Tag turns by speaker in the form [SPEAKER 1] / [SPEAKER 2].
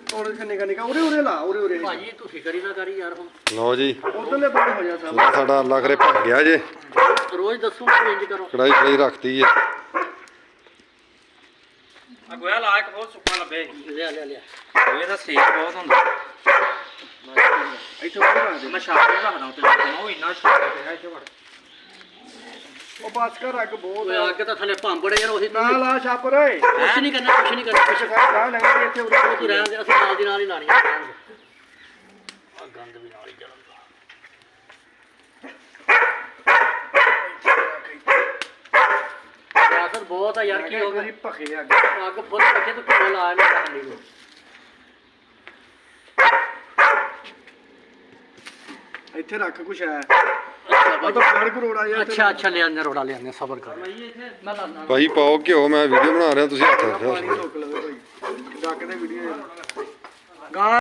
[SPEAKER 1] ਤੋੜੇ ਨਿਕਾ ਉਰੇ ਲਾ ਉਰੇ
[SPEAKER 2] ਭਾਜੀ ਤੂੰ ਫਿਕਰ ਹੀ ਨਾ ਕਰੀ ਯਾਰ ਹੁਣ।
[SPEAKER 3] ਲਓ ਜੀ
[SPEAKER 1] ਉਧਰਲੇ ਬੰਦ ਹੋ ਜਾ ਸਭ
[SPEAKER 3] ਸਾਡਾ ਅੱਲਾ ਕਰੇ ਭੱਗ ਗਿਆ ਜੇ।
[SPEAKER 2] ਰੋਜ਼ ਦੱਸੂਗਾ ਰੇਂਜ ਕਰੋ।
[SPEAKER 3] ਕੜਾਈ ਰੱਖਤੀ ਹੈ।
[SPEAKER 4] ਆ ਗੋਇਆ ਲਾ ਇੱਕ ਬਹੁਤ ਸੁੱਕਾ ਲੱਭੇ।
[SPEAKER 2] ਲਿਆ
[SPEAKER 4] ਗੋਏ ਦਾ ਸੇਕ ਬਹੁਤ ਹੁੰਦਾ।
[SPEAKER 1] ਇੱਥੇ ਉੱਪਰ ਰੱਖ ਦੇ।
[SPEAKER 4] ਮੈਂ ਛਾਪ ਨੂੰ ਰੱਖਦਾ ਉੱਤੇ ਉਹ ਇੰਨਾ ਛਾਪ ਪਿਆ ਇੱਥੇ ਵੜ।
[SPEAKER 1] ਉਹ ਬਾਸ ਕਰ ਅੱਗ ਬਹੁਤ
[SPEAKER 2] ਓਏ ਅੱਗ ਤਾਂ ਥੱਲੇ ਭਾਂਬੜੇ ਯਾਰ ਉਹੀ
[SPEAKER 1] ਨਾ ਲਾ ਛਾਪਰ ਓਏ
[SPEAKER 2] ਕੁਛ ਨਹੀਂ ਕਰਨਾ
[SPEAKER 1] ਕੁਛ ਕਰ ਲੈਂਗੇ ਇੱਥੇ ਉਰੇ
[SPEAKER 2] ਤੂੰ ਰਹਿਣ ਦੇ ਅਸੀਂ ਨਾਲ ਦੀ ਨਾਲ ਹੀ ਲਾਣੀ ਆ ਗੰਦ ਵੀ ਨਾਲ ਹੀ ਜਲਦਾ। ਯਾਰ ਬਹੁਤ ਆ ਯਾਰ ਕੀ ਹੋ ਗਿਆ
[SPEAKER 1] ਭਖੇ
[SPEAKER 2] ਅੱਗ ਫੁੱਲ ਰੱਖੇ ਤੂੰ ਕਿਉਂ ਲਾਇਆ ਨਹੀਂ ਕਰਨੀ ਨੂੰ।
[SPEAKER 1] ਇੱਥੇ ਰੱਖ ਕੁਛ ਹੈ ਉਹ ਤਾਂ ਫੜ ਕਰੋੜਾ ਯਾਰ
[SPEAKER 2] ਅੱਛਾ ਲਿਆਂਦੇ ਰੋੜਾ ਲਿਆਂਦੇ ਸਬਰ ਕਰ ਮੈਂ ਲਾਣਾ
[SPEAKER 3] ਭਾਈ ਪਾਓ ਘਿਓ ਮੈਂ ਵੀਡੀਓ ਬਣਾ ਰਿਹਾ ਤੁਸੀਂ ਹੱਥ ਰੱਖਿਓ।
[SPEAKER 1] ਪਾਣੀ ਰੋਕ ਲਵੇ ਭਾਈ ਡੱਕ ਦੇ ਵੀਡੀਓ ਗਾਣਾ